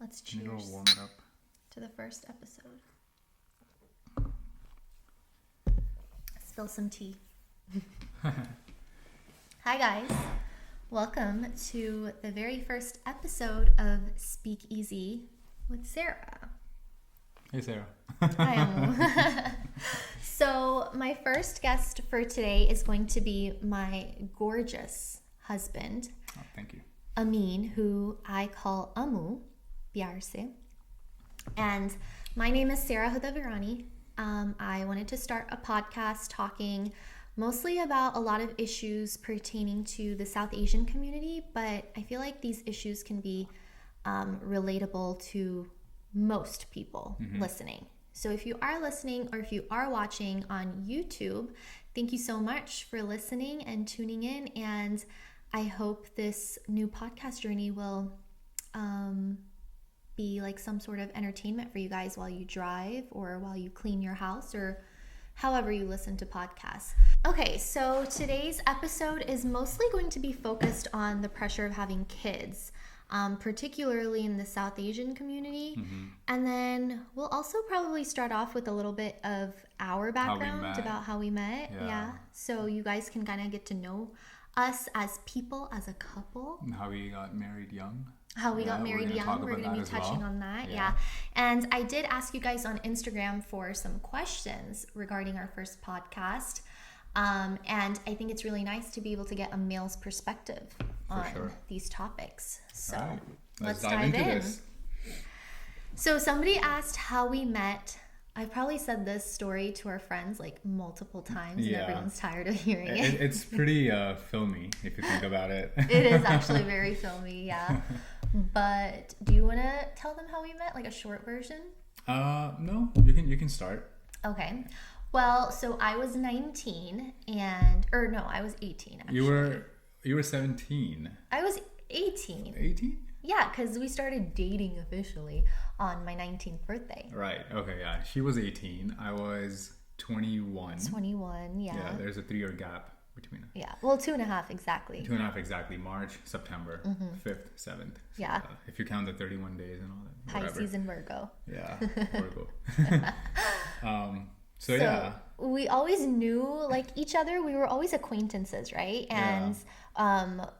Let's You cheers go warm it up. to the first episode. Spill some tea. Hi guys, welcome to the very first episode of Speak Easy with Sarah. Hey, Sarah. Hi, Amu. So my first guest for today is going to be my gorgeous husband, Oh, thank you. Amin, who I call Amu, प्यार से. And my name is Sarah Hooda-Virani. I wanted to start a podcast talking mostly about a lot of issues pertaining to the South Asian community, but I feel like these issues can be relatable to most people listening. So if you are listening or if you are watching on YouTube, thank you so much for listening and tuning in, and I hope this new podcast journey will be like some sort of entertainment for you guys while you drive or while you clean your house or however you listen to podcasts. Okay, so today's episode is mostly going to be focused on the pressure of having kids, particularly in the South Asian community. And then we'll also probably start off with a little bit of our background about how we met. Yeah. So you guys can kind of get to know us as people, as a couple. And how we got married young. How we got married young. We're going to be touching on that. Yeah. And I did ask you guys on Instagram for some questions regarding our first podcast. And I think it's really nice to be able to get a male's perspective on these topics. So right. let's dive into this. So somebody asked how we met. I've probably said this story to our friends like multiple times and everyone's tired of hearing it. It's pretty filmy if you think about it. It is actually very filmy, yeah. But do you want to tell them how we met, like a short version? No, you can start. Okay. Well, so I was 19 I was 18 actually. You were 17. I was 18. 18? Yeah, because we started dating officially on my 19th birthday. Right. Okay, yeah. She was 18. I was 21. 21, yeah. Yeah, there's a 3-year gap between us. Yeah, well, 2.5 exactly. 2.5 exactly. March, September, 5th, 7th. So, yeah. If you count the 31 days and all that. Whatever. Pisces and Virgo. Yeah, Virgo. So yeah. We always knew like each other. We were always acquaintances, right? And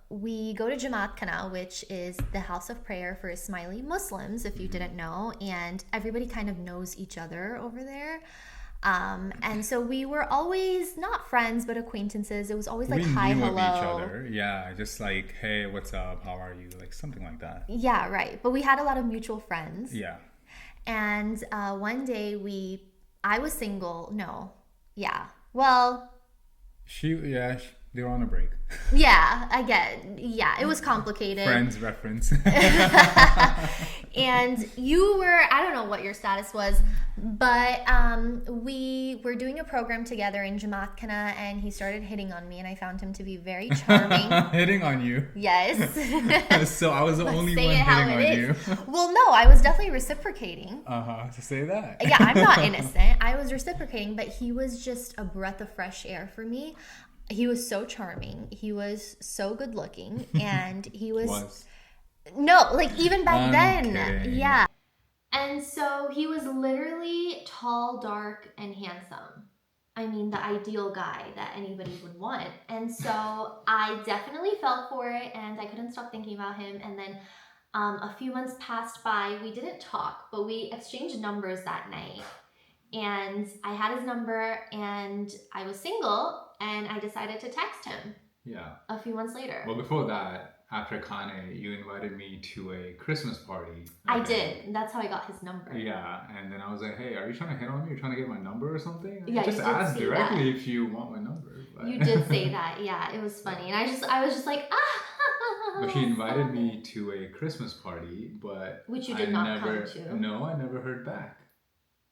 we go to Jamaat Khana, which is the house of prayer for Ismaili Muslims, if you didn't know. And everybody kind of knows each other over there. And so we were always not friends, but acquaintances. It was always like, hi, hello. We knew of each other. Yeah, just like, hey, what's up? How are you? Like something like that. Yeah, right. But we had a lot of mutual friends. Yeah. And one day I was single. No. Yeah. Well. They were on a break. Yeah, I get. Yeah, it was complicated. Friends reference. And you were, I don't know what your status was, but we were doing a program together in Jamaat Khana, and he started hitting on me, and I found him to be very charming. Hitting on you? Yes. So I was the only one hitting on you. Well, no, I was definitely reciprocating. To say that. Yeah, I'm not innocent. I was reciprocating, but he was just a breath of fresh air for me. He was so charming. He was so good looking, and he was. No, like even back then. Kidding. Yeah. And so he was literally tall, dark, and handsome. I mean, the ideal guy that anybody would want. And so I definitely fell for it, and I couldn't stop thinking about him. And then a few months passed by. We didn't talk, but we exchanged numbers that night. And I had his number, and I was single, and I decided to text him. Yeah. A few months later. Well, before that, after Kane, you invited me to a Christmas party. I did. That's how I got his number. Yeah, and then I was like, hey, are you trying to hit on me? You're trying to get my number or something? Yeah, just ask directly if you want my number. But. You did say that. Yeah, it was funny. And I was just like, ah. But she invited me to a Christmas party, but which you did not come to. No, I never heard back.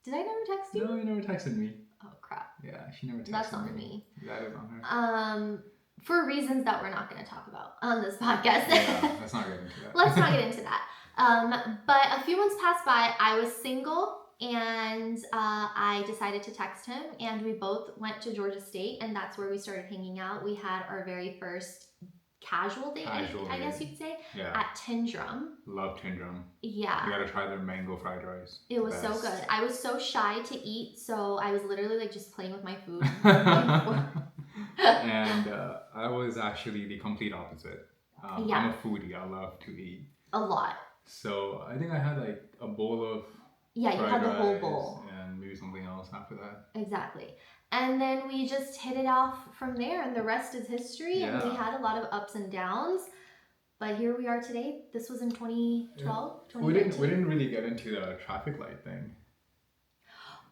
Did I never text you? No, you never texted me. Oh, crap. Yeah, she never texted me. That's on me. That is on her. For reasons that we're not going to talk about on this podcast. Yeah, let's not get into that. Let's not get into that. But a few months passed by. I was single, and I decided to text him, and we both went to Georgia State, and that's where we started hanging out. We had our very first casual date, Casual I guess date. you'd say, Yeah. at Tindrum. Love Tindrum. Yeah. You gotta try their mango fried rice. It was so Best. good. I was so shy to eat, so I was literally like just playing with my food. And I was actually the complete opposite. Yeah. I'm a foodie. I love to eat. A lot. So I think I had like a bowl of Yeah, you fried had the whole rice bowl. and maybe something else after that. Exactly. And then we just hit it off from there, and the rest is history. Yeah. And we had a lot of ups and downs. But here we are today. This was in 2012, Yeah. We 2013. didn't really get into the traffic light thing.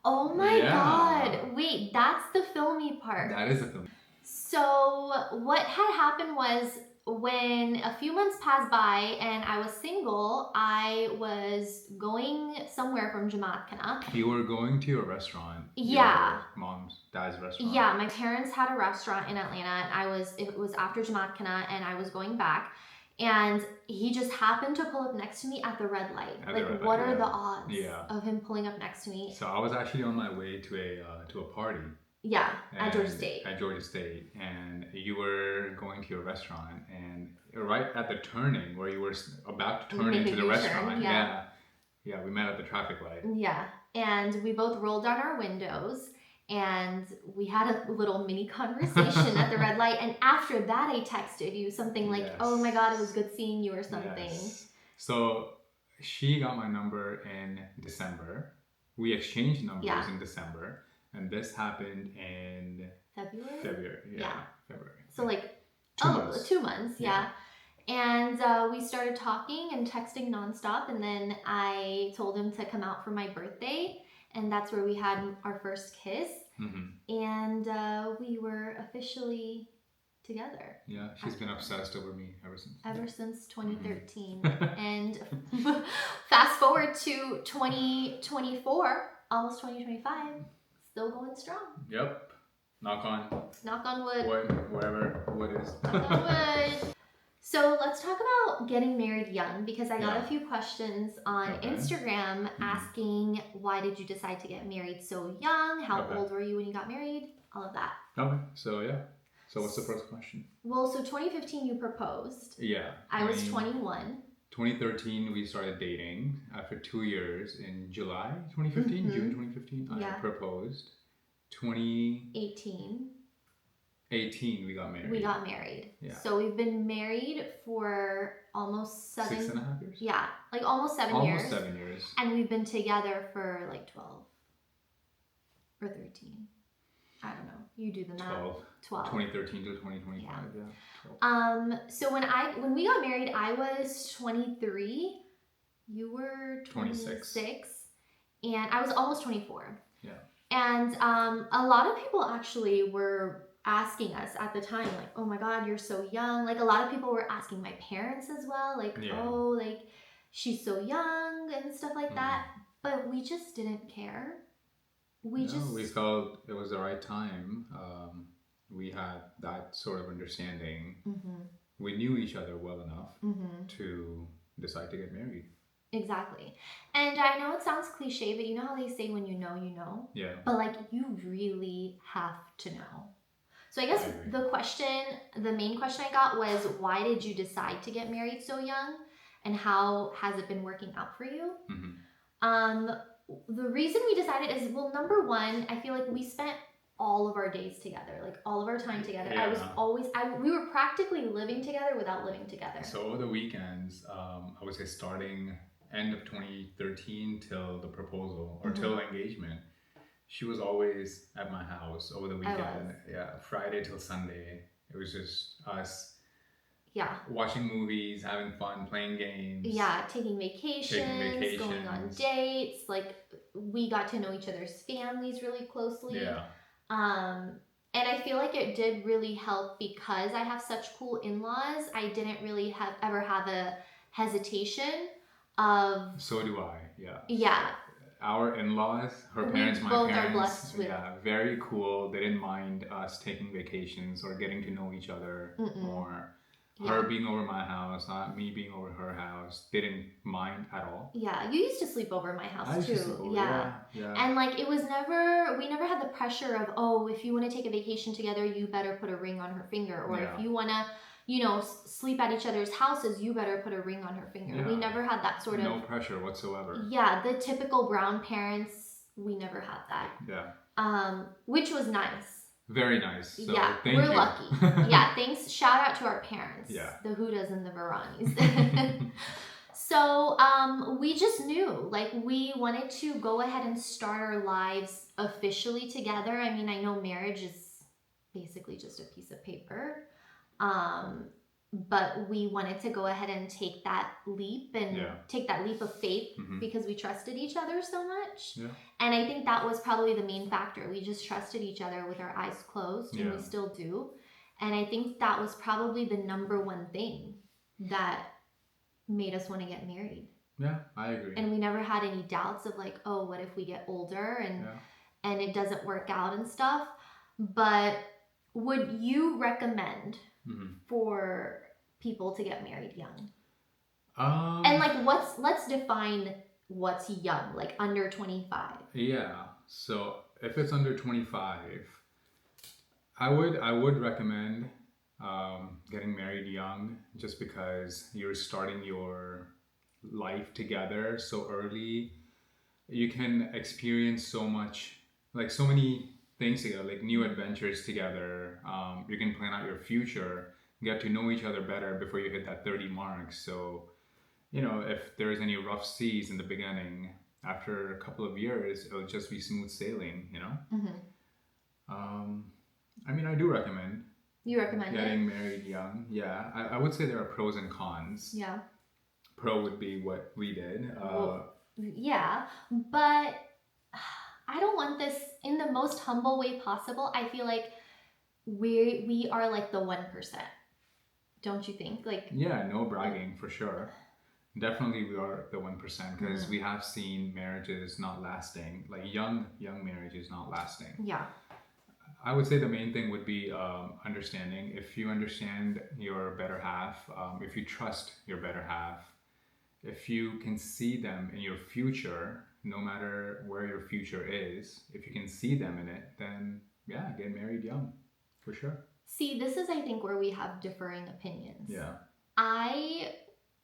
Oh my Yeah. God. Wait, that's the filmy part. That is a film. So what had happened was when a few months passed by and I was single, I was going somewhere from Jamatkana. You were going to a restaurant. Yeah. Your dad's restaurant. Yeah, my parents had a restaurant in Atlanta, and it was after Jamatkana, and I was going back. And he just happened to pull up next to me at the red light. What are the odds of him pulling up next to me? So I was actually on my way to a party. Yeah, at Georgia State. At Georgia State, and you were going to your restaurant, and right at the turning where you were about to turn into the restaurant, yeah, we met at the traffic light. Yeah, and we both rolled down our windows. And we had a little mini conversation at the red light. And after that, I texted you something like, "Oh my God, it was good seeing you," or something. Yes. So she got my number in December. We exchanged numbers in December. And this happened in February. Yeah. February. So like 2 months. 2 months, yeah. And we started talking and texting nonstop. And then I told him to come out for my birthday. And that's where we had our first kiss. Mm-hmm. And we were officially together. Yeah, she's been obsessed over me ever since. Ever since 2013. Mm-hmm. And fast forward to 2024, almost 2025, still going strong. Yep. Knock on wood. Wherever wood is. Knock on wood. So let's talk about getting married young, because I got a few questions on Instagram asking, why did you decide to get married so young? How old were you when you got married? All of that. Okay, so yeah. So what's the first question? Well, so 2015 you proposed. Yeah. I was 21. 2013 we started dating. After 2 years in July 2015, June 2015, I proposed. 2018 we got married. Yeah. So we've been married for almost 6.5 years? Yeah, like almost 7 years. Almost 7 years. And we've been together for like 12 or 13. I don't know. You do the math. 12. 2013 to 2025, yeah. So when we got married, I was 23. You were 26. And I was almost 24. Yeah. And a lot of people actually were asking us at the time, like, "Oh my God, you're so young." Like a lot of people were asking my parents as well, like, "Oh, like she's so young," and stuff like that. But we just didn't care. We felt it was the right time. We had that sort of understanding. Mm-hmm. We knew each other well enough to decide to get married. Exactly. And I know it sounds cliche, but you know how they say when you know, you know? Yeah. But like you really have to know. So I guess the main question I got was, why did you decide to get married so young? And how has it been working out for you? Mm-hmm. The reason we decided is, well, number one, I feel like we spent all of our days together, like all of our time together. Yeah. We were practically living together without living together. So over the weekends, I would say starting end of 2013 till the proposal or till engagement, she was always at my house over the weekend. Yeah, Friday till Sunday. It was just us. Yeah. Watching movies, having fun, playing games. Yeah, taking vacations, going on dates. Like we got to know each other's families really closely. Yeah. And I feel like it did really help because I have such cool in-laws. I didn't really ever have a hesitation of. So do I. Yeah. Yeah. Our in-laws, her parents, my both parents, are blessed with. Yeah, very cool. They didn't mind us taking vacations or getting to know each other more. Yeah. Her being over my house, not me being over her house, didn't mind at all. Yeah, you used to sleep over my house too. Yeah. And like we never had the pressure of, oh, if you want to take a vacation together, you better put a ring on her finger, or if you want to sleep at each other's houses, you better put a ring on her finger. Yeah. We never had that sort of... No pressure whatsoever. Yeah, the typical brown parents, we never had that. Yeah. Which was nice. Very nice. So yeah, thank we're you. lucky. Yeah, thanks. Shout out to our parents. Yeah. The Hoodas and the Viranis. So we just knew, like, we wanted to go ahead and start our lives officially together. I mean, I know marriage is basically just a piece of paper. But we wanted to go ahead and take that leap and take that leap of faith because we trusted each other so much. Yeah. And I think that was probably the main factor. We just trusted each other with our eyes closed, and we still do. And I think that was probably the number one thing that made us want to get married. Yeah, I agree. And we never had any doubts of like, oh, what if we get older and it doesn't work out and stuff. But would you recommend for people to get married young? And like, let's define what's young, like under 25. Yeah. So if it's under 25, I would recommend getting married young, just because you're starting your life together so early. You can experience so much, like so many things together, like new adventures together. You can plan out your future, get to know each other better before you hit that 30 mark. So, if there's any rough seas in the beginning, after a couple of years, it'll just be smooth sailing, I mean, I do recommend. You recommend getting married young. Yeah, I would say there are pros and cons. Yeah. Pro would be what we did. Yeah, but I don't want this in the most humble way possible. I feel like we are like the 1%. Don't you think? Like, yeah, no bragging for sure. Definitely we are the 1%, because we have seen marriages not lasting, like young marriages not lasting. Yeah. I would say the main thing would be understanding. If you understand your better half, if you trust your better half, if you can see them in your future, no matter where your future is, if you can see them in it, then yeah, get married young, for sure. See, this is, I think, where we have differing opinions. Yeah.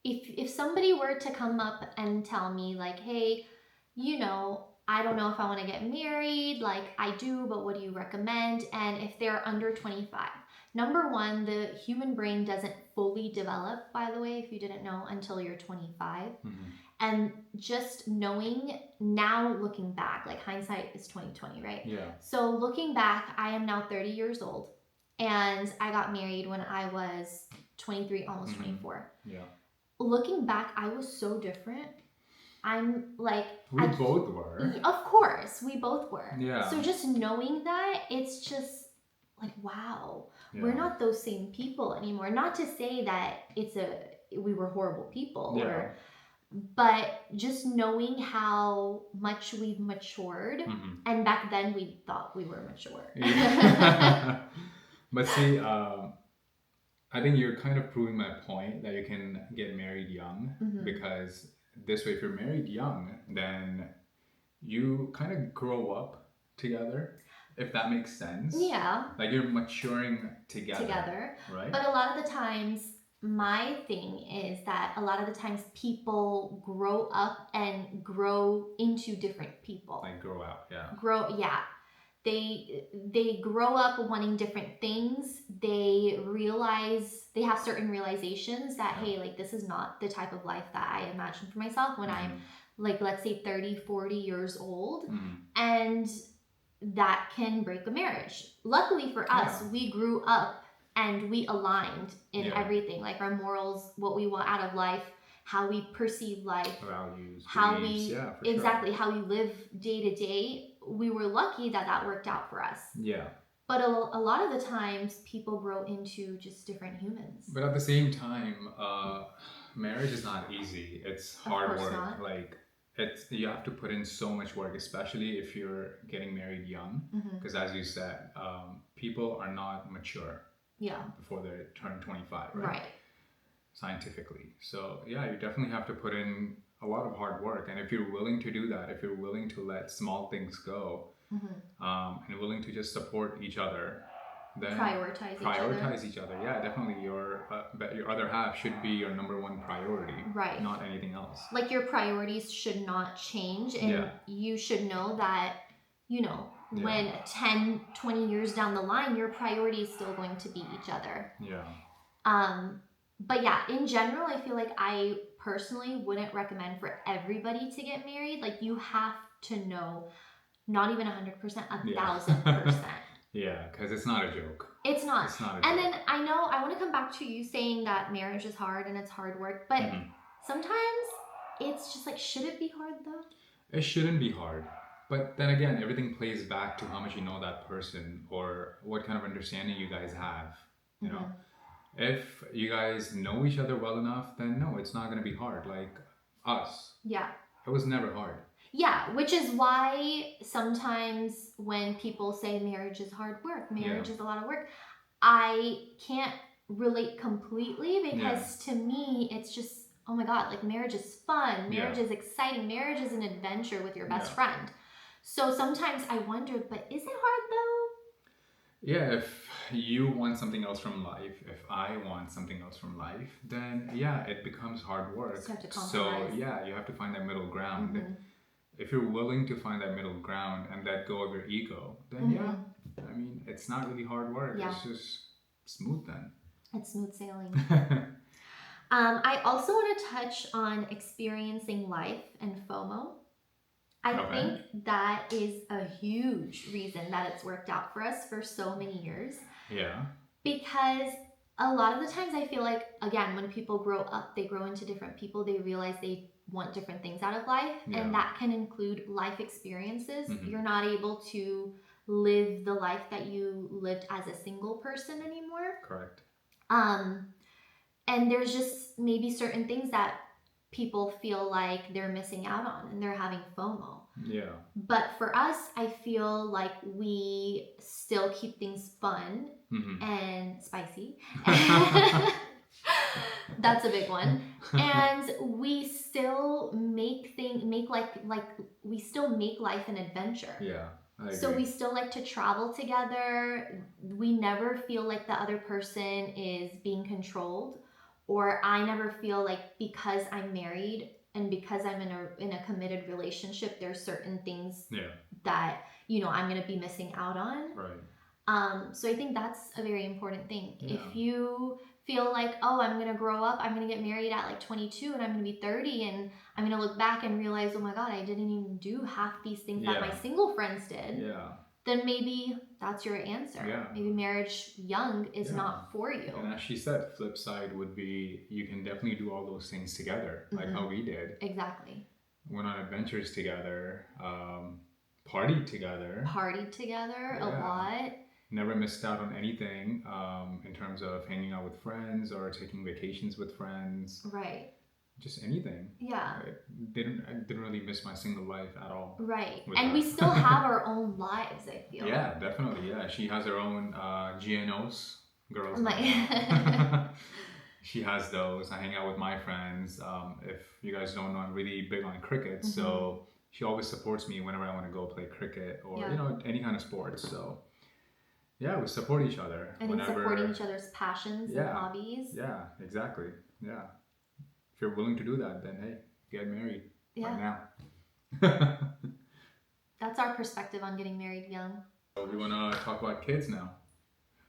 If somebody were to come up and tell me like, hey, I don't know if I want to get married, like I do, but what do you recommend? And if they're under 25, number one, the human brain doesn't fully develop, by the way, if you didn't know, until you're 25. And just knowing now, looking back, like hindsight is 20/20, right? Yeah. So looking back, I am now 30 years old, and I got married when I was 23, almost 24. Yeah. Looking back, I was so different. I'm like... We both were. Of course, we both were. Yeah. So just knowing that, it's just like, wow, we're not those same people anymore. Not to say that we were horrible people, but just knowing how much we've matured, and back then we thought we were mature. Yeah. But see, I think you're kind of proving my point that you can get married young, because this way, if you're married young, then you kind of grow up together, if that makes sense. Yeah. Like you're maturing together. Right? But a lot of the times, my thing is that a lot of the times people grow up and grow into different people. Like grow out, yeah. They grow up wanting different things. They realize, they have certain realizations that, hey, like this is not the type of life that I imagined for myself when I'm like, let's say 30, 40 years old. And that can break a marriage. Luckily for us, we grew up and we aligned in everything, like our morals, what we want out of life, how we perceive life, values, how beliefs, how we live day to day. We were lucky that worked out for us. Yeah. But a lot of the times people grow into just different humans. But at the same time, marriage is not easy. It's hard work. Not. Like you have to put in so much work, especially if you're getting married young, because as you said, people are not mature before they turn 25, right? Scientifically. So yeah, you definitely have to put in a lot of hard work, and if you're willing to do that, if you're willing to let small things go, and willing to just support each other, then prioritize each other. Yeah, definitely. Your other half should be your number one priority, right? Not anything else. Like your priorities should not change, and you should know that, you know, when 10, 20 years down the line, your priority is still going to be each other. But yeah, in general, I feel like I personally wouldn't recommend for everybody to get married. Like you have to know, not even 100%, 1,000%. Yeah, because it's not a joke. It's not. And then I know I want to come back to you saying that marriage is hard and it's hard work, but sometimes it's just like, should it be hard though? It shouldn't be hard. But then again, everything plays back to how much you know that person or what kind of understanding you guys have. You know, if you guys know each other well enough, then no, it's not going to be hard. Like us. Yeah. It was never hard. Yeah, which is why sometimes when people say marriage is hard work, marriage is a lot of work, I can't relate completely because to me, it's just, oh my God, like marriage is fun, marriage is exciting, marriage is an adventure with your best friend. So sometimes I wonder, but is it hard though? Yeah, if you want something else from life, if I want something else from life, then yeah, it becomes hard work. You have to compromise. So yeah, you have to find that middle ground. If you're willing to find that middle ground and let go of your ego, then I mean, it's not really hard work. Yeah. It's just smooth then. It's smooth sailing. I also want to touch on experiencing life and FOMO. I think that is a huge reason that it's worked out for us for so many years. Yeah. Because a lot of the times I feel like, again, when people grow up, they grow into different people, they realize they want different things out of life. And that can include life experiences. You're not able to live the life that you lived as a single person anymore. Correct. And there's just maybe certain things that people feel like they're missing out on and they're having FOMO. Yeah. But for us, I feel like we still keep things fun and spicy. That's a big one. And we still make life an adventure. Yeah. I agree. So we still like to travel together. We never feel like the other person is being controlled, or I never feel like because I'm married and because I'm in a committed relationship, there's certain things that, you know, I'm going to be missing out on. Right. So I think that's a very important thing. Yeah. If you feel like, oh, I'm going to grow up, I'm going to get married at like 22 and I'm going to be 30 and I'm going to look back and realize, oh my God, I didn't even do half these things that my single friends did. Yeah. Then maybe that's your answer. Yeah. Maybe marriage young is not for you. And as she said, flip side would be you can definitely do all those things together, like how we did. Exactly. Went on adventures together, partied together A lot. Never missed out on anything in terms of hanging out with friends or taking vacations with friends. Right. Just anything. Yeah. I didn't really miss my single life at all. Right. And we still have our own lives, I feel. Yeah, definitely. Yeah. She has her own GNOs, girls. She has those. I hang out with my friends. If you guys don't know, I'm really big on cricket. So she always supports me whenever I want to go play cricket or, you know, any kind of sports. So yeah, we support each other. And supporting each other's passions and hobbies. Yeah, exactly. Yeah. If you're willing to do that, then hey, get married right now. That's our perspective on getting married young. So we want to talk about kids now.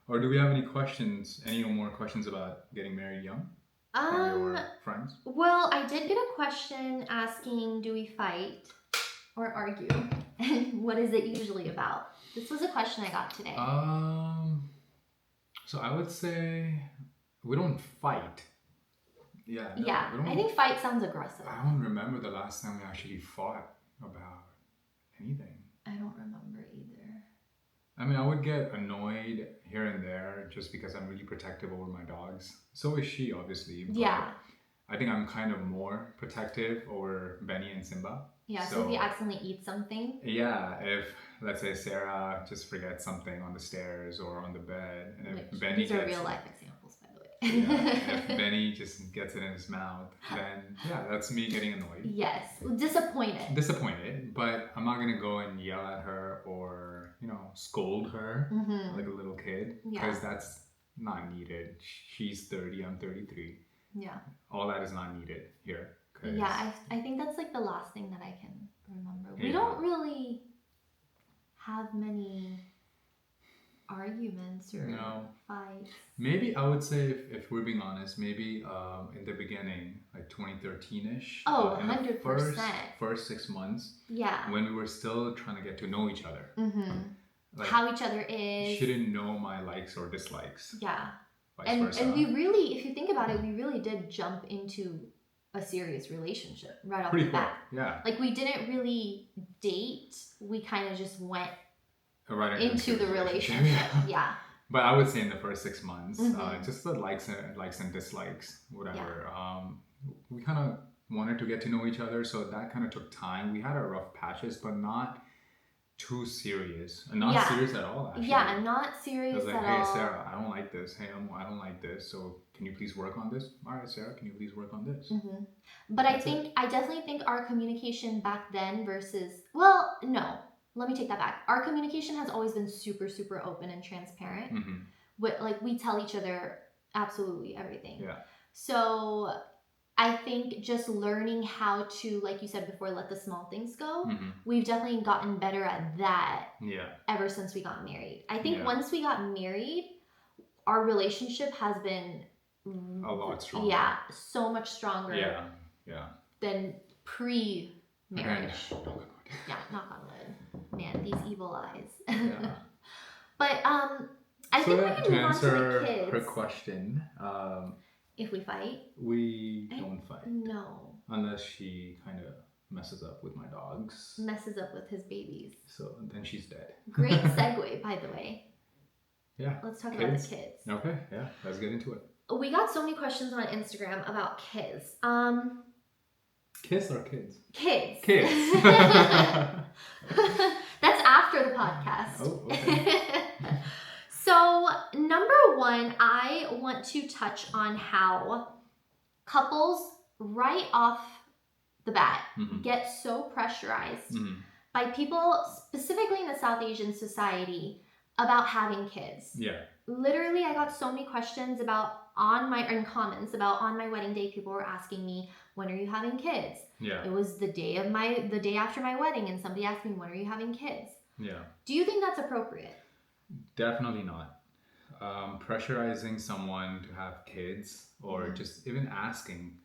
Or do we have any questions, any more questions about getting married young from your friends? Well, I did get a question asking, do we fight or argue? And what is it usually about? This was a question I got today. So I would say we don't fight. Yeah. No, I think fight sounds aggressive. I don't remember the last time we actually fought about anything. I don't remember either. I mean, I would get annoyed here and there just because I'm really protective over my dogs. So is she, obviously. Yeah. I think I'm kind of more protective over Benny and Simba. Yeah, so if you accidentally eat something. Yeah, if, let's say, Sarah just forgets something on the stairs or on the bed. And if Benny these are real life examples, by the way. Yeah, if Benny just gets it in his mouth, then yeah, that's me getting annoyed. Yes, disappointed. Disappointed, but I'm not going to go and yell at her or scold her Mm-hmm. like a little kid, Yeah. because that's not needed. She's 30, I'm 33. Yeah. All that is not needed here. Yeah, I think that's like the last thing that I can remember. We Yeah. don't really have many arguments or No. fights. Maybe I would say, if we're being honest, maybe in the beginning, like 2013-ish. Oh, in the 100%. first 6 months, Yeah. when we were still trying to get to know each other. Mm-hmm. Like, how each other is. She didn't know my likes or dislikes. Yeah. Vice versa. And we really, if you think about it, we really did jump into a serious relationship right off the bat. Yeah. Like, we didn't really date. We kind of just went right into the relationship. Yeah. But I would say in the first 6 months, just the likes and dislikes, whatever. Yeah. We kind of wanted to get to know each other, so that kind of took time. We had our rough patches, but not too serious. And not serious at all, actually. Yeah, not serious at all. I was like, hey, Sarah, I don't like this. Hey, I don't like this. So can you please work on this? All right, Sarah, can you please work on this? Mm-hmm. But I definitely think our communication back then versus, well, no. Let me take that back. Our communication has always been super, super open and transparent. Mm-hmm. We tell each other absolutely everything. Yeah. So I think just learning how to, like you said before, let the small things go. Mm-hmm. We've definitely gotten better at that. Yeah. Ever since we got married. I think once we got married, our relationship has been a lot stronger. Yeah, so much stronger. Yeah. Yeah. Than pre-marriage. Yeah, knock on wood. Man, these evil eyes. Yeah. But I think we can move on to the kids. Her question. If we fight? We don't fight. No. Unless she kind of messes up with my dogs. Messes up with his babies. So then she's dead. Great segue, by the way. Yeah. Let's talk about the kids. Okay, yeah. Let's get into it. We got so many questions on Instagram about kids. Kiss or kids? Kids. Kids. That's after the podcast. Oh, okay. So, number one, I want to touch on how couples right off the bat get so pressurized by people, specifically in the South Asian society, about having kids. Yeah. Literally, I got so many questions in comments about on my wedding day. People were asking me, when are you having kids? Yeah. It was the day after my wedding, and somebody asked me, when are you having kids? Yeah. Do you think that's appropriate? Definitely not. Pressurizing someone to have kids, or just even asking,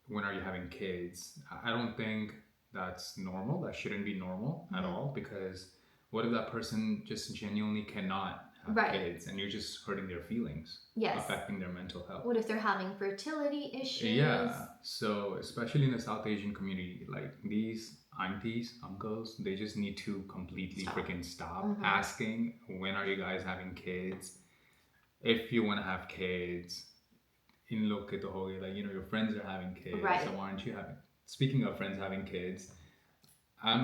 when are you having kids? I don't think that's normal. That shouldn't be normal at all, because what if that person just genuinely cannot have kids, and you're just hurting their feelings, affecting their mental health? What if they're having fertility issues? Yeah. So especially in the South Asian community, like these aunties, uncles, they just need to completely freaking stop asking, when are you guys having kids? If you want to have kids, in log ke to ho gaye, like, your friends are having kids, so why aren't you having? Speaking of friends having kids,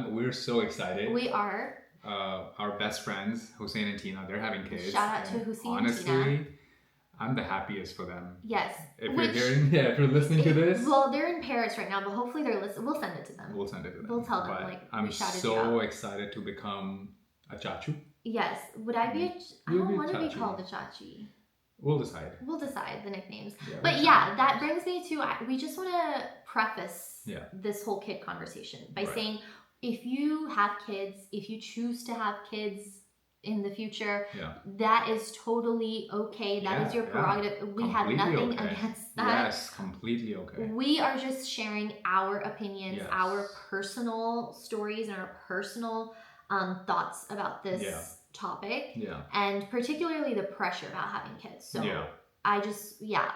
we're so excited. We are. Our best friends, Hussein and Tina, they're having kids. Shout out to Hussein and Tina. Honestly, I'm the happiest for them. Yes. If you're listening to this. Well, they're in Paris right now, but hopefully they're listening. We'll send it to them. We'll send it to them. We'll tell them, but I'm we shouted so you out. excited to become a chachu. Yes. Would I be I don't want to be called a chachi. We'll decide. We'll decide the nicknames. Yeah, but that brings me to, we just want to preface this whole kid conversation by saying, if you have kids, if you choose to have kids in the future, that is totally okay. That is your prerogative. We have nothing against that. Yes, completely okay. We are just sharing our opinions, our personal stories, and our personal thoughts about this topic. Yeah. And particularly the pressure about having kids. So I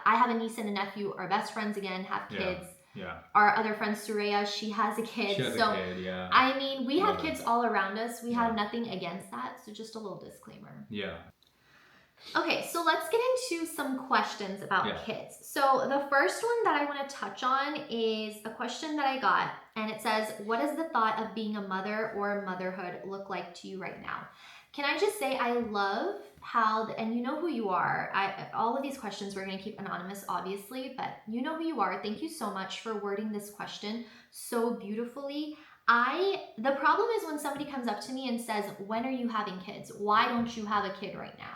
have a niece and a nephew. Our best friends again have kids. Yeah. Our other friend Suraya, she has a kid. She has a kid, yeah. I mean, we have kids all around us. We have nothing against that. So just a little disclaimer. Yeah. Okay, so let's get into some questions about kids. So the first one that I want to touch on is a question that I got, and it says, what does the thought of being a mother or motherhood look like to you right now? Can I just say I love how, and you know who you are. All of these questions we're going to keep anonymous, obviously, but you know who you are. Thank you so much for wording this question so beautifully. The problem is when somebody comes up to me and says, when are you having kids? Why don't you have a kid right now?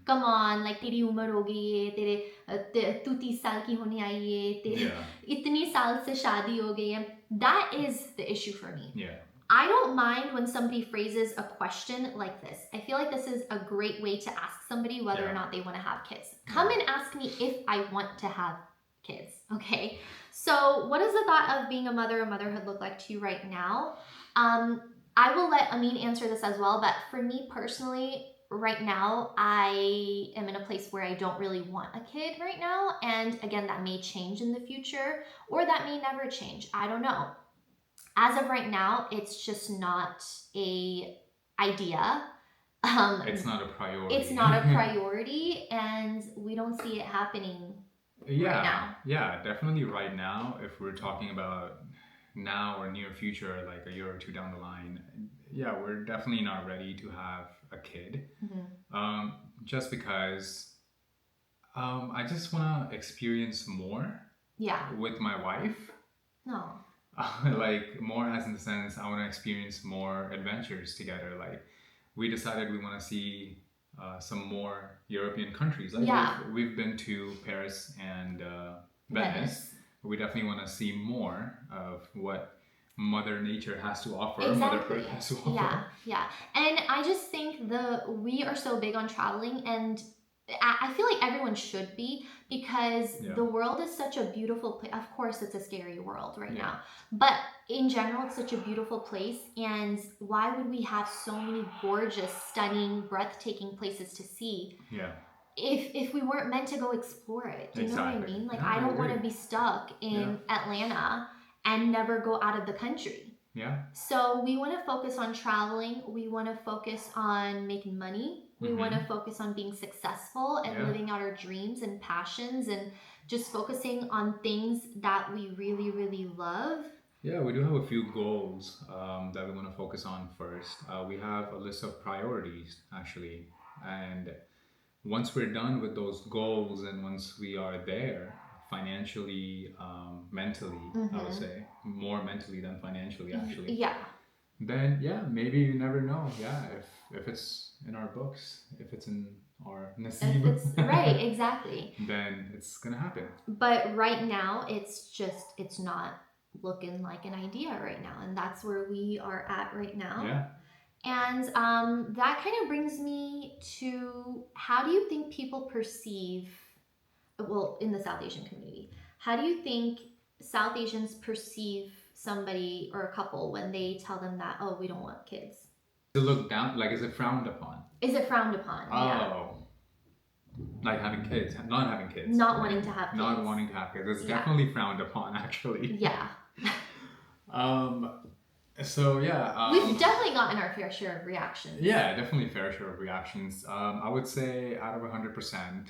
Come on, like तेरी उम्र हो गई है, तेरे तू 30 साल की होने आई है, तेरे इतनी साल से शादी हो गई है. That is the issue for me. Yeah. I don't mind when somebody phrases a question like this. I feel like this is a great way to ask somebody whether or not they want to have kids. Come and ask me if I want to have kids, okay? So what does the thought of being a mother or motherhood look like to you right now? I will let Amin answer this as well, but for me personally, right now, I am in a place where I don't really want a kid right now. And again, that may change in the future, or that may never change. I don't know. As of right now, it's just not a idea. It's not a priority. It's not a priority, and we don't see it happening right now. Yeah, definitely right now. If we're talking about now or near future, like a year or two down the line, yeah, we're definitely not ready to have a kid. Just because I just want to experience more with my wife. No. Like more as in the sense I want to experience more adventures together. Like we decided we want to see some more European countries. Like we've been to Paris and Venice. We definitely want to see more of what Mother Nature has to offer. Mother Earth has to offer. Yeah. And I just think we are so big on traveling, and I feel like everyone should be, because the world is such a beautiful place. Of course, it's a scary world right now, but in general, it's such a beautiful place. And why would we have so many gorgeous, stunning, breathtaking places to see? Yeah. If we weren't meant to go explore it, do you know what I mean? Like, I don't want to be stuck in Atlanta and never go out of the country. Yeah. So we want to focus on traveling. We want to focus on making money. We want to focus on being successful and living out our dreams and passions, and just focusing on things that we really, really love. Yeah, we do have a few goals that we want to focus on first. We have a list of priorities, actually. And once we're done with those goals, and once we are there financially, mentally, I would say, more mentally than financially, actually. Yeah. Then, maybe you never know. Yeah, if it's in our books, if it's in our nasib. Right, exactly. Then it's going to happen. But right now, it's not looking like an idea right now. And that's where we are at right now. Yeah. And that kind of brings me to, how do you think people perceive, well, in the South Asian community, how do you think South Asians perceive somebody or a couple when they tell them that, oh, we don't want kids? To look down, like, is it frowned upon? Is it frowned upon? Oh. Like having kids, not having kids. Not wanting to have kids. Not wanting to have kids. It's definitely frowned upon, actually. Yeah. So yeah, we've definitely gotten our fair share of reactions. Yeah, definitely fair share of reactions. I would say out of 100%,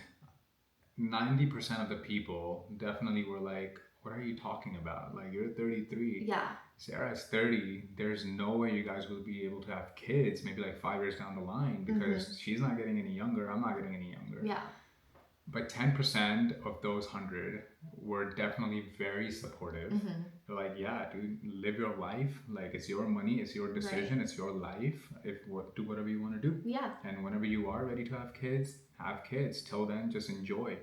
90% of the people definitely were like, "What are you talking about? Like, you're 33. Yeah. Sarah's 30. There's no way you guys will be able to have kids. Maybe like 5 years down the line, because she's not getting any younger. I'm not getting any younger." Yeah. But 10% of those 100 were definitely very supportive. They're like, yeah, dude, live your life. Like, it's your money, it's your decision, it's your life. Do whatever you want to do. Yeah. And whenever you are ready to have kids, have kids. Till then, just enjoy.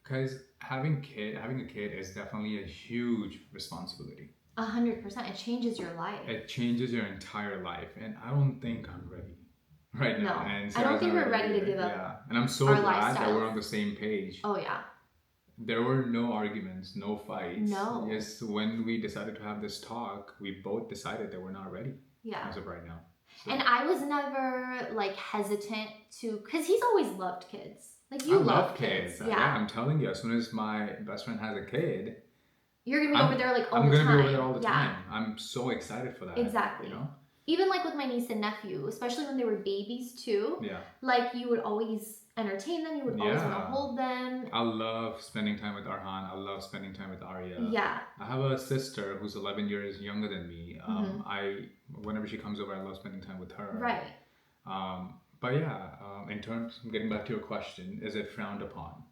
Because having a kid is definitely a huge responsibility. 100%. It changes your life. It changes your entire life. And I don't think I'm ready right now. No, and I don't think we're ready to give up. Yeah, and I'm so glad that we're on the same page. Oh yeah. There were no arguments, no fights. No. Yes, when we decided to have this talk, we both decided that we're not ready. Yeah. As of right now. So. And I was never like hesitant to, because he's always loved kids. Like, I love kids. Yeah, I'm telling you, as soon as my best friend has a kid, you're gonna be over there like all the time. I'm gonna be over there all the time. I'm so excited for that. Exactly. You know? Even like with my niece and nephew, especially when they were babies too. Yeah. Like, you would always entertain them. You would always want to hold them. I love spending time with Arhan. I love spending time with Arya. Yeah. I have a sister who's 11 years younger than me. Whenever she comes over, I love spending time with her. Right. But yeah, in terms of getting back to your question, is it frowned upon?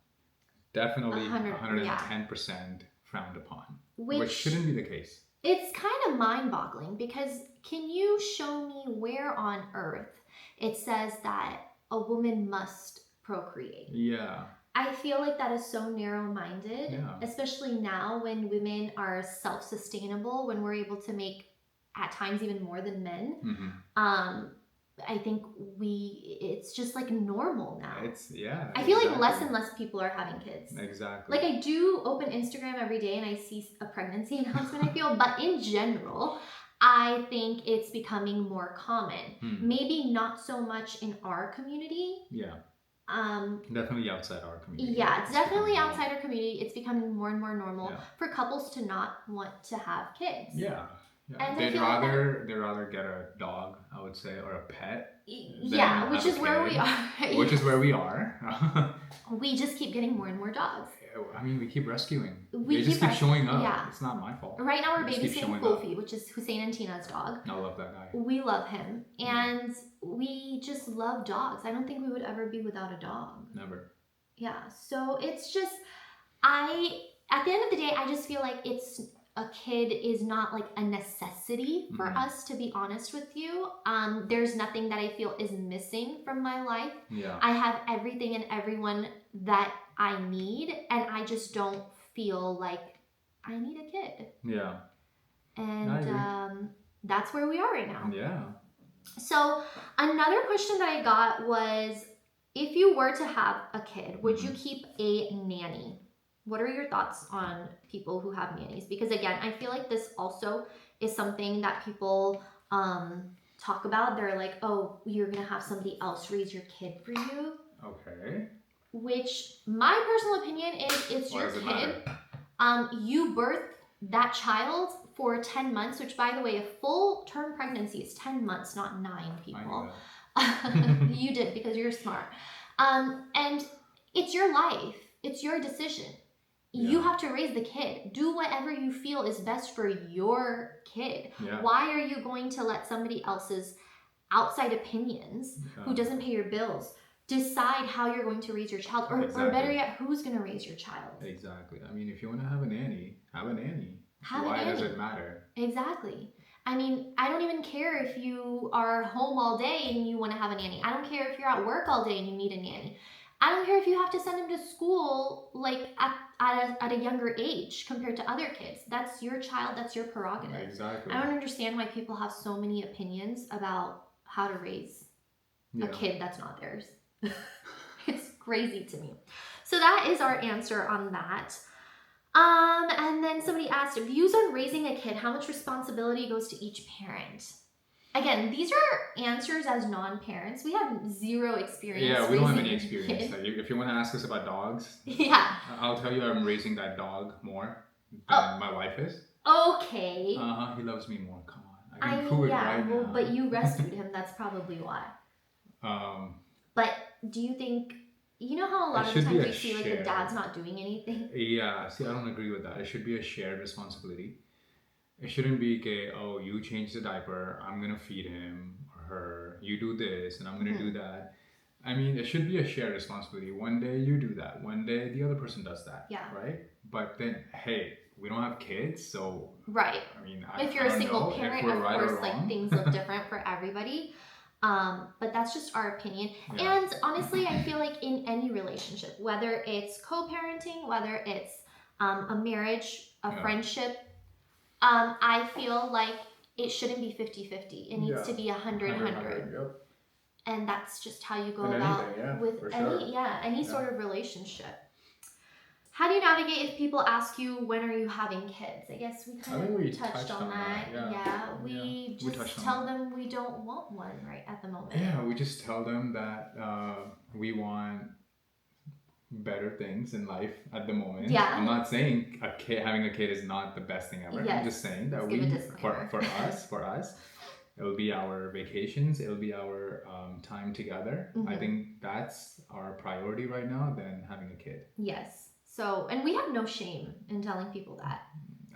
Definitely 110% frowned upon, which shouldn't be the case. It's kind of mind-boggling because can you show me where on earth it says that a woman must procreate? Yeah. I feel like that is so narrow-minded, especially now when women are self-sustainable, when we're able to make at times even more than men. I think it's just like normal now. I feel like less and less people are having kids. Exactly. Like I do open Instagram every day and I see a pregnancy announcement, I feel, but in general, I think it's becoming more common. Maybe not so much in our community. Yeah. Definitely outside our community. Yeah, it's definitely outside our community. It's becoming more and more normal for couples to not want to have kids. Yeah. And they'd rather get a dog, I would say, or a pet. Yeah, which is where we are. Which is where we are. We just keep getting more and more dogs. I mean, we keep rescuing. They just keep showing up. Yeah. It's not my fault. Right now we're babysitting Kofi, which is Hussein and Tina's dog. I love that guy. We love him. And we just love dogs. I don't think we would ever be without a dog. Never. Yeah. So it's just, at the end of the day, I just feel like a kid is not like a necessity for us, to be honest with you. There's nothing that I feel is missing from my life. Yeah. I have everything and everyone that I need, and I just don't feel like I need a kid. Yeah. And that's where we are right now. Yeah. So another question that I got was, if you were to have a kid, would you keep a nanny? What are your thoughts on people who have nannies? Because again, I feel like this also is something that people talk about. They're like, oh, you're going to have somebody else raise your kid for you. Okay. Which my personal opinion is, it's your kid. You birth that child for 10 months, which by the way, a full term pregnancy is 10 months, not 9 people. You did, because you're smart. And it's your life. It's your decision. You have to raise the kid. Do whatever you feel is best for your kid. Yeah. Why are you going to let somebody else's outside opinions, who doesn't pay your bills, decide how you're going to raise your child? Or better yet, who's going to raise your child? Exactly. I mean, if you want to have a nanny, have a nanny. Why does it matter? Exactly. I mean, I don't even care if you are home all day and you want to have a nanny. I don't care if you're at work all day and you need a nanny. I don't care if you have to send them to school like at a younger age compared to other kids. That's your child. That's your prerogative. Exactly. I don't understand why people have so many opinions about how to raise a kid that's not theirs. It's crazy to me. So that is our answer on that. And then somebody asked, views on raising a kid, how much responsibility goes to each parent? Again, these are answers as non-parents. We have zero experience. Yeah, we don't have any experience. Like, if you want to ask us about dogs, I'll tell you I'm raising that dog more than my wife is. Okay. He loves me more. Come on, I can prove it right now. But you rescued him. That's probably why. But do you think? You know how a lot of the times we see like the dad's not doing anything? Yeah, see, I don't agree with that. It should be a shared responsibility. It shouldn't be, okay, oh, you change the diaper, I'm going to feed him or her, you do this, and I'm going to do that. I mean, it should be a shared responsibility. One day you do that, one day the other person does that, right? But then, hey, we don't have kids, so... Right. I mean, if you're a single parent, of course, like, things look different for everybody. But that's just our opinion. And honestly, I feel like in any relationship, whether it's co-parenting, whether it's a marriage, a friendship, I feel like it shouldn't be 50-50. It needs to be 100-100. Yep. And that's just how you go about with any sort of relationship. How do you navigate if people ask you, when are you having kids? I guess we kind of touched on that. We just tell them we don't want one right at the moment. Yeah, we just tell them that we want better things in life at the moment. Yeah. I'm not saying having a kid is not the best thing ever. I'm just saying that for us, it'll be our vacations, it'll be our time together. I think that's our priority right now than having a kid. Yes. So, and we have no shame in telling people that.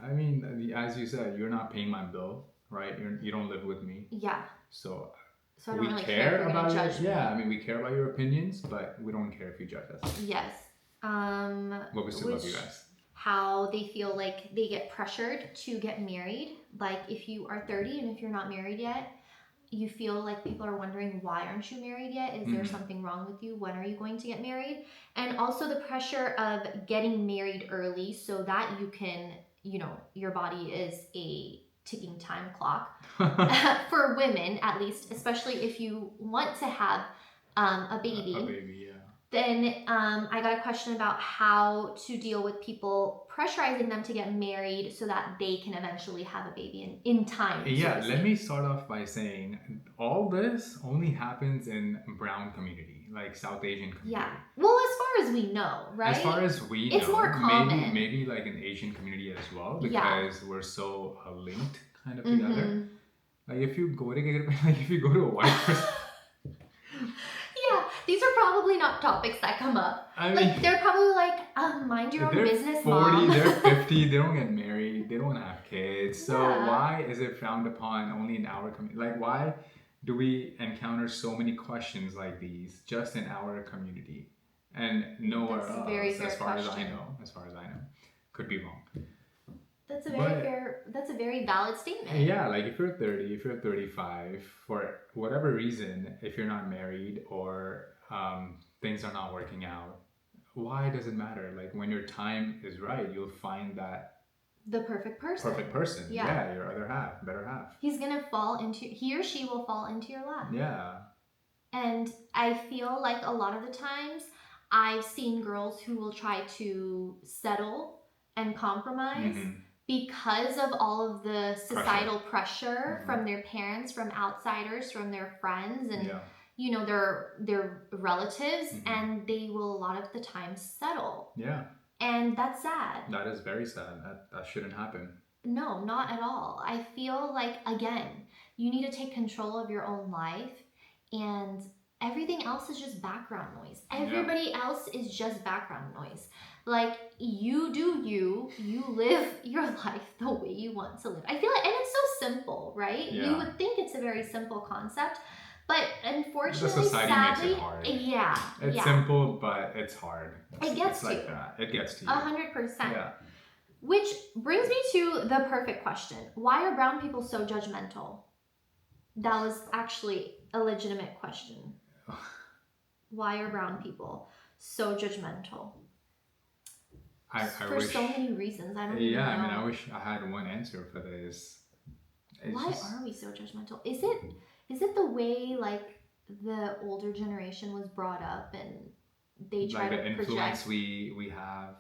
I mean, as you said, you're not paying my bill, right? You don't live with me. Yeah. So So I don't we really care care if you're about gonna your, judge me. yeah, I mean, we care about your opinions, but we don't care if you judge us. Yes. But we still love you guys. How they feel like they get pressured to get married. Like if you are 30 and if you're not married yet, you feel like people are wondering, why aren't you married yet? Is there something wrong with you? When are you going to get married? And also the pressure of getting married early so that you can, you know, your body is a ticking time clock for women, at least, especially if you want to have a baby. A baby, yeah. Then I got a question about how to deal with people pressurizing them to get married so that they can eventually have a baby in time. Yeah, let me start off by saying all this only happens in brown community, like South Asian community. Yeah. Well, as far as we know, right? As far as we know, it's more common. Maybe like an Asian community as well, because we're so linked kind of together. Like if you go to a white person. Yeah, these are probably not topics that come up. I mean, like they're probably like, mind your own business, 40, mom. They're 50, they don't get married, they don't have kids. So why is it frowned upon only in our community? Like why do we encounter so many questions like these just in our community and nowhere else? As far as I know, could be wrong. That's a very valid statement. Yeah, like if you're 30, if you're 35, for whatever reason, if you're not married or things are not working out, why does it matter? Like when your time is right, you'll find that the perfect person. Yeah, your other half, better half. He or she will fall into your lap. Yeah. And I feel like a lot of the times I've seen girls who will try to settle and compromise because of all of the societal pressure from their parents, from outsiders, from their friends, and you know, their relatives, and they will a lot of the time settle. Yeah. And that's sad. That is very sad. That shouldn't happen. No, not at all. I feel like, again, you need to take control of your own life, and everything else is just background noise. Everybody else is just background noise. Like, you do you live your life the way you want to live. I feel like, and it's so simple, right? Yeah. You would think it's a very simple concept, but unfortunately, the society sadly, makes it hard. Yeah. It's simple, but it's hard. It gets to like that. It gets to you. 100%. Yeah. Which brings me to the perfect question. Why are brown people so judgmental? That was actually a legitimate question. Why are brown people so judgmental? For so many reasons. I don't even know. I mean, I wish I had one answer for this. Why are we so judgmental? Is it the way like the older generation was brought up and they try to project the influence we have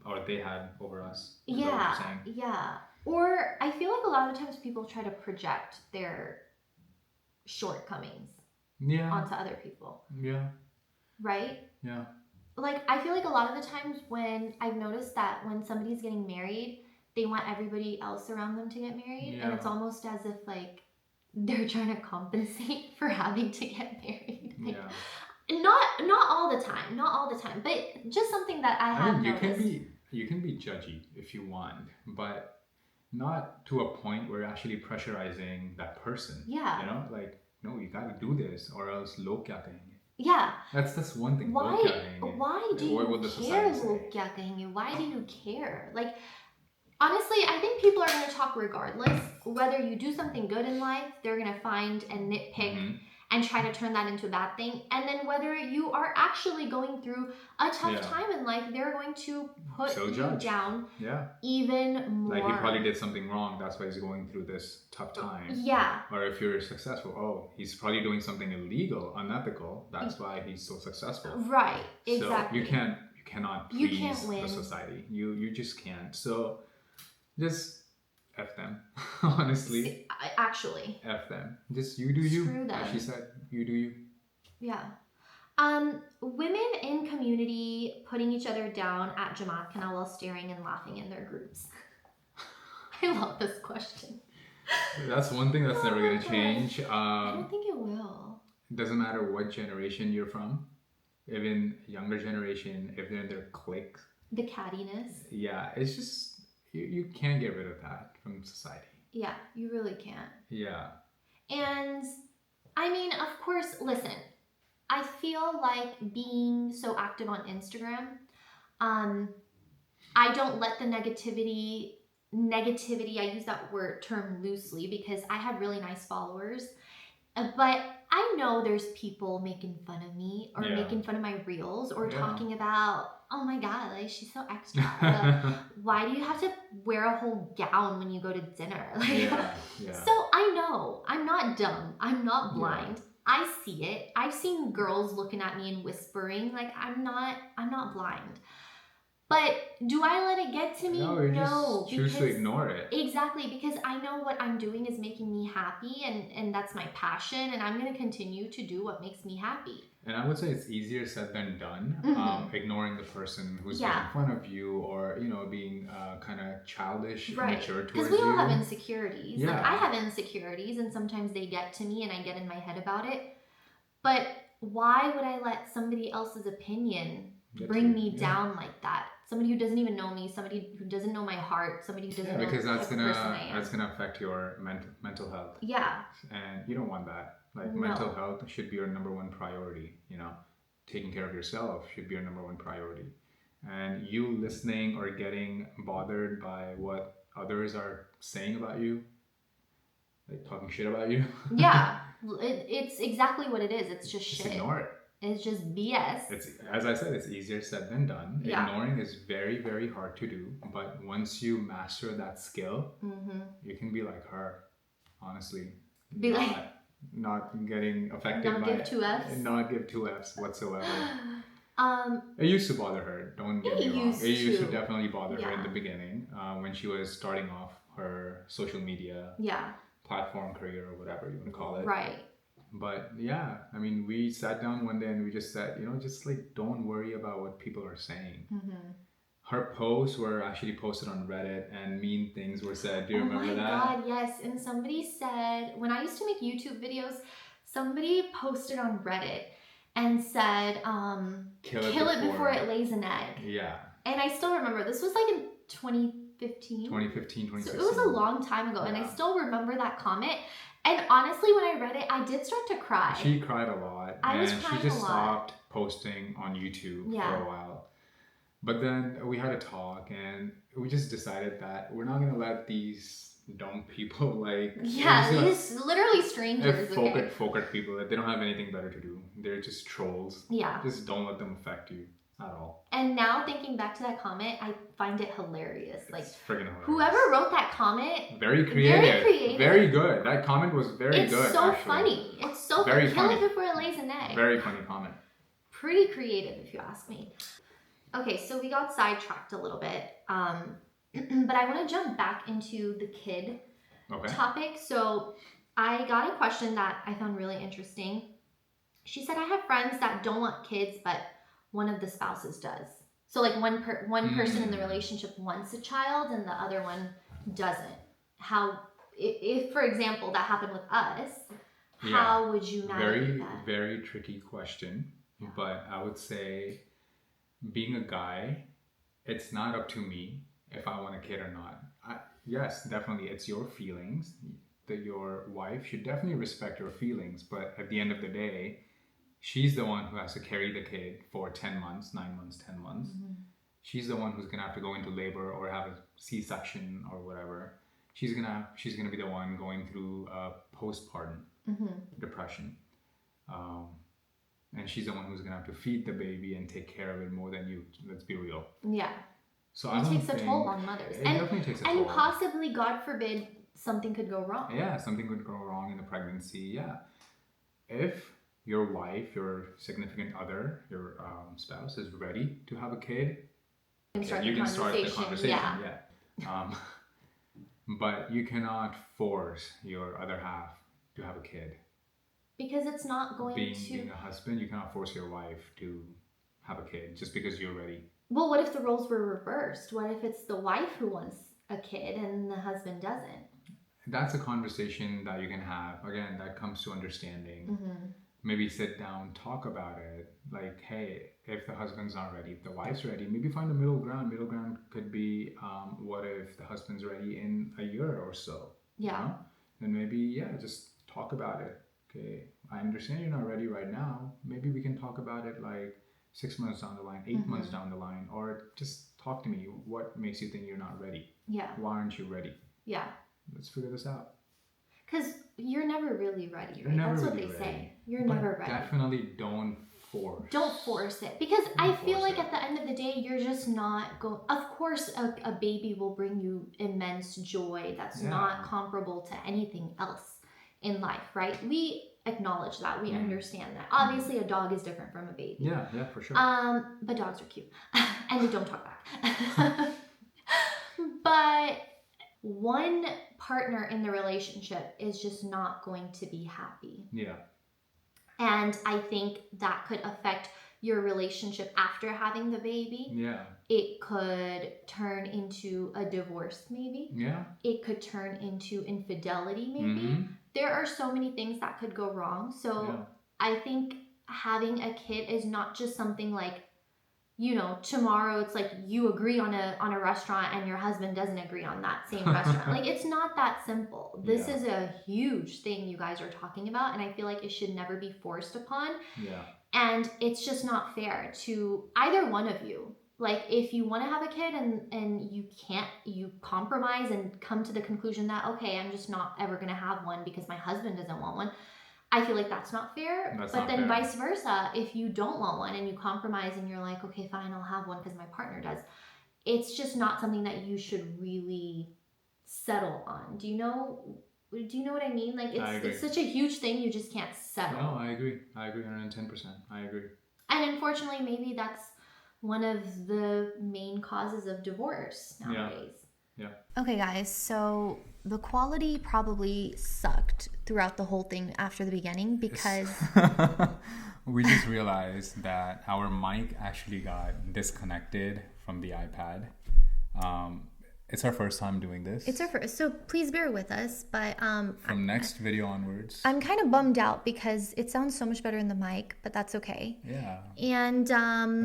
or they had over us? Yeah. Or I feel like a lot of times people try to project their shortcomings onto other people. Yeah. Right? Yeah. Like, I feel like a lot of the times when I've noticed that when somebody's getting married, they want everybody else around them to get married. Yeah. And it's almost as if, like, they're trying to compensate for having to get married. Like, not all the time, but just something that I have noticed. You can be judgy if you want, but not to a point where you're actually pressurizing that person. Yeah. You know, like, no, you gotta do this or else log kya kahenge. Yeah. That's one thing. Why do you care? Why do you care? Like, honestly, I think people are going to talk regardless. Whether you do something good in life, they're going to find and nitpick and try to turn that into a bad thing. And then whether you are actually going through a tough time in life, they're going to put you down even more. Like, he probably did something wrong. That's why he's going through this tough time. Yeah. Or if you're successful, he's probably doing something illegal, unethical. That's why he's so successful. Right. Exactly. So you cannot please the society. You just can't. So just F them, honestly. Actually. F them. Just you do you. Screw them. As she said, you do you. Yeah. Women in community putting each other down at Jamaat Kana while staring and laughing in their groups. I love this question. That's one thing that's never going to change. I don't think it will. It doesn't matter what generation you're from. Even younger generation, if they're in their cliques. The cattiness. Yeah, it's just... You can't get rid of that from society. Yeah, you really can't. Yeah. And I mean, of course, listen, I feel like being so active on Instagram, I don't let the negativity, I use that word term loosely because I have really nice followers. But I know there's people making fun of me or making fun of my reels or talking about, oh my God, like she's so extra. Why do you have to wear a whole gown when you go to dinner? Like, so I know I'm not dumb. I'm not blind. I see it. I've seen girls looking at me and whispering. Like, I'm not blind. But do I let it get to me? No, you just choose to ignore it. Exactly, because I know what I'm doing is making me happy, and that's my passion, and I'm going to continue to do what makes me happy. And I would say it's easier said than done, ignoring the person who's making fun of you or, you know, being kind of childish, immature towards you. Because we all have insecurities. Like, I have insecurities, and sometimes they get to me, and I get in my head about it. But why would I let somebody else's opinion bring me down like that? Somebody who doesn't even know me, somebody who doesn't know my heart, somebody who doesn't know because the person I am. that's gonna affect your mental health. Yeah. And you don't want that. Like, mental health should be your number one priority. You know, taking care of yourself should be your number one priority. And you listening or getting bothered by what others are saying about you, like talking shit about you. Yeah, it's exactly what it is. It's just shit. Ignore it. It's just BS. It's, as I said, it's easier said than done. Ignoring is very, very hard to do. But once you master that skill, you can be like her, honestly. Not getting affected by give two Fs. Not give two Fs whatsoever. It used to bother her. Don't get me wrong. It used to definitely bother her in the beginning when she was starting off her social media platform career or whatever you want to call it. Right. But yeah, I mean, we sat down one day and we just said, you know, just like don't worry about what people are saying. Her posts were actually posted on Reddit and mean things were said. Do you remember that? Oh my God, yes. And somebody said, when I used to make YouTube videos, somebody posted on Reddit and said, kill it before it lays an egg. Yeah. And I still remember, this was like in 2015. 2016. So it was a long time ago. And I still remember that comment. And honestly, when I read it, I did start to cry. She cried a lot. I was crying a lot. She just stopped posting on YouTube for a while. But then we had a talk and we just decided that we're not going to let these dumb people like... Yeah, these literally strangers. Folk people, that they don't have anything better to do. They're just trolls. Yeah. Just don't let them affect you at all. And now thinking back to that comment, I find it hilarious. Like, it's friggin' hilarious. Whoever wrote that comment, very creative. Very good. That comment was very good. It's so funny. It's so funny. Kill it before it lays an egg. Very funny comment. Pretty creative, if you ask me. Okay, so we got sidetracked a little bit, but I want to jump back into the kid topic. So I got a question that I found really interesting. She said, I have friends that don't want kids, but one of the spouses does. So like one person in the relationship wants a child and the other one doesn't. How, if for example, that happened with us, how would you navigate that? Very tricky question, but I would say, being a guy, it's not up to me if I want a kid or not. Yes, definitely, it's your feelings. That your wife should definitely respect your feelings, but at the end of the day, she's the one who has to carry the kid for 10 months, 9 months, 10 months. She's the one who's gonna have to go into labor or have a C-section or whatever. She's gonna be the one going through postpartum depression. And she's the one who's gonna have to feed the baby and take care of it more than you. Let's be real. Yeah. So it takes a toll on mothers. It definitely takes a toll. And possibly, God forbid, something could go wrong. Yeah, something could go wrong in the pregnancy. Yeah. If your wife, your significant other, your spouse is ready to have a kid, you can start the conversation. Yeah. But you cannot force your other half to have a kid. Because it's not going Being a husband, you cannot force your wife to have a kid just because you're ready. Well, what if the roles were reversed? What if it's the wife who wants a kid and the husband doesn't? That's a conversation that you can have. Again, that comes to understanding. Maybe sit down, talk about it. Like, hey, if the husband's not ready, if the wife's ready, maybe find a middle ground. Middle ground could be, what if the husband's ready in a year or so? Yeah. You know? Then maybe, just talk about it. Okay, I understand you're not ready right now. Maybe we can talk about it like 6 months down the line, 8 months down the line, or just talk to me. What makes you think you're not ready? Yeah. Why aren't you ready? Yeah. Let's figure this out. Because you're never really ready, You're right? never That's what really they ready. say. You're But never ready. Definitely don't force it. Because I feel like it. at the end of the day, you're just not going. Of course, a baby will bring you immense joy that's not comparable to anything else in life, right? We acknowledge that. We understand that. Obviously, a dog is different from a baby. Yeah, for sure. But dogs are cute. And they don't talk back. But one partner in the relationship is just not going to be happy. Yeah. And I think that could affect your relationship after having the baby. Yeah. It could turn into a divorce, maybe. Yeah. It could turn into infidelity, maybe. There are so many things that could go wrong. So I think having a kid is not just something like, you know, tomorrow it's like you agree on a restaurant and your husband doesn't agree on that same restaurant. Like, it's not that simple. This is a huge thing you guys are talking about, and I feel like it should never be forced upon. Yeah. And it's just not fair to either one of you. Like, if you want to have a kid and you compromise and come to the conclusion that, okay, I'm just not ever going to have one because my husband doesn't want one, I feel like that's not fair. But then vice versa, if you don't want one and you compromise and you're like, okay, fine, I'll have one because my partner does, it's just not something that you should really settle on. Do you know what I mean? Like, it's such a huge thing, you just can't settle. No, I agree 110%. I agree. And unfortunately, maybe that's one of the main causes of divorce nowadays. Yeah. Okay, guys, so the quality probably sucked throughout the whole thing after the beginning because we just realized that our mic actually got disconnected from the iPad. It's our first time doing this. It's our first, so please bear with us. But from next video onwards, I'm kind of bummed out because it sounds so much better in the mic, but that's okay. Yeah. And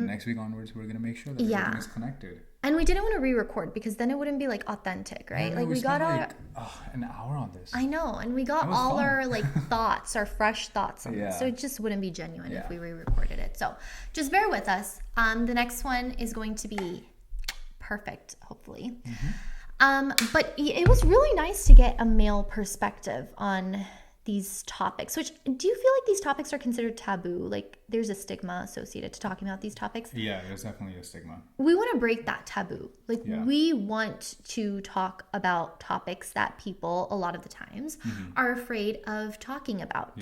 next week onwards, we're gonna make sure that everything is connected. And we didn't want to re-record because then it wouldn't be like authentic, right? Yeah, like we got an hour on this. I know, and we got all fun. Our like thoughts, our fresh thoughts on this, so it just wouldn't be genuine if we re-recorded it. So just bear with us. The next one is going to be perfect, hopefully. But it was really nice to get a male perspective on these topics, which, do you feel like these topics are considered taboo? Like, there's a stigma associated to talking about these topics? Yeah, there's definitely a stigma. We want to break that taboo. Like, we want to talk about topics that people, a lot of the times, are afraid of talking about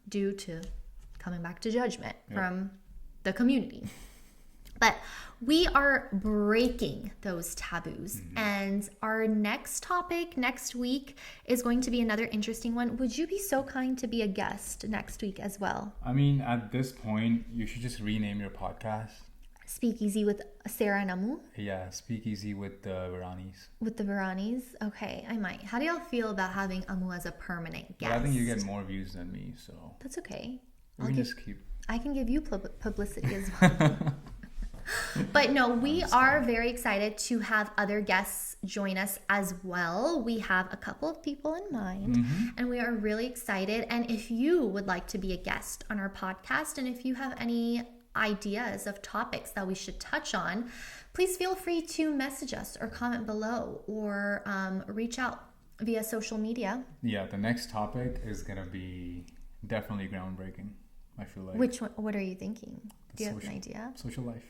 due to coming back to judgment from the community. But we are breaking those taboos. And our next topic next week is going to be another interesting one. Would you be so kind to be a guest next week as well? I mean, at this point, you should just rename your podcast. Speakeasy with Sarah and Amu? Yeah, Speakeasy with the Viranis. With the Viranis? Okay, I might. How do y'all feel about having Amu as a permanent guest? But I think you get more views than me, so... That's okay. I can give you publicity as well. But no, we are very excited to have other guests join us as well. We have a couple of people in mind, and we are really excited. And if you would like to be a guest on our podcast, and if you have any ideas of topics that we should touch on, please feel free to message us or comment below or reach out via social media. Yeah, the next topic is going to be definitely groundbreaking, I feel like. Which one? What are you thinking? Do you have an idea? Social life.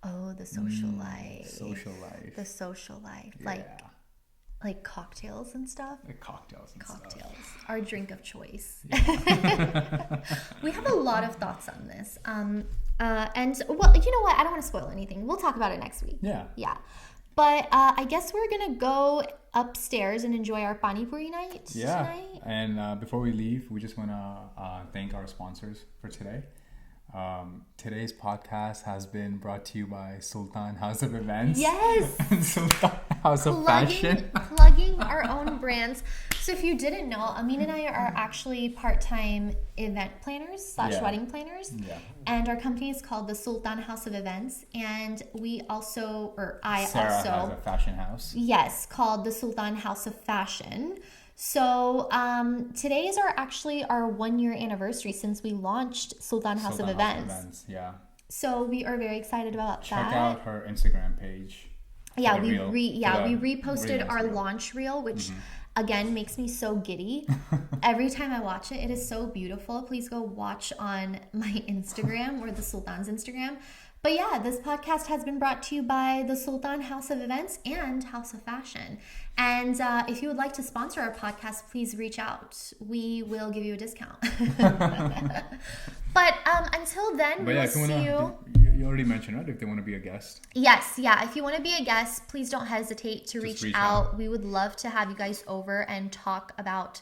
Oh, the social life. Social life. The social life. Yeah. Like cocktails and stuff? Like cocktails. Our drink of choice. Yeah. We have a lot of thoughts on this. And, well, you know what? I don't want to spoil anything. We'll talk about it next week. Yeah. But I guess we're going to go upstairs and enjoy our pani puri night tonight. And before we leave, we just want to thank our sponsors for today. Today's podcast has been brought to you by Sultan House of Events. Yes. And Sultan House of Fashion. Plugging our own brands. So if you didn't know, Amin and I are actually part-time event planners / wedding planners. Yeah. And our company is called the Sultan House of Events. And we also, Sarah has a fashion house. Yes, called the Sultan House of Fashion. So today is our 1 year anniversary since we launched Sultan House of Events. Yeah. So we are very excited about that. Check out her Instagram page. Yeah, we reposted our launch reel, which again makes me so giddy. Every time I watch it, it is so beautiful. Please go watch on my Instagram or the Sultan's Instagram. But yeah, this podcast has been brought to you by the Sultan House of Events and House of Fashion. And if you would like to sponsor our podcast, please reach out. We will give you a discount. But until then, we will see you. You already mentioned, right? If they want to be a guest. Yes, yeah. If you want to be a guest, please don't hesitate to reach out. We would love to have you guys over and talk about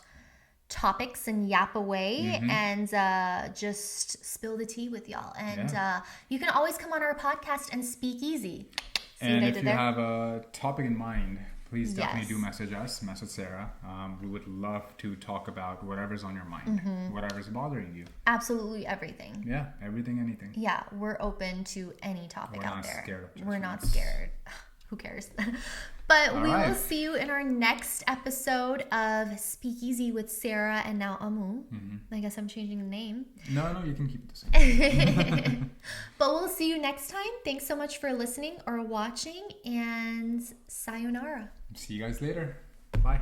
topics and yap away and just spill the tea with y'all. And you can always come on our podcast and speak easy. See and if you have a topic in mind, please definitely do message Sarah. We would love to talk about whatever's on your mind, whatever's bothering you. Absolutely everything. Yeah, everything, anything. Yeah, we're open to any topic out there. We're not scared. Scared. Who cares? But we will see you in our next episode of Speakeasy with Sarah and now Amu. I guess I'm changing the name. No, you can keep it the same. But we'll see you next time. Thanks so much for listening or watching, and sayonara. See you guys later. Bye.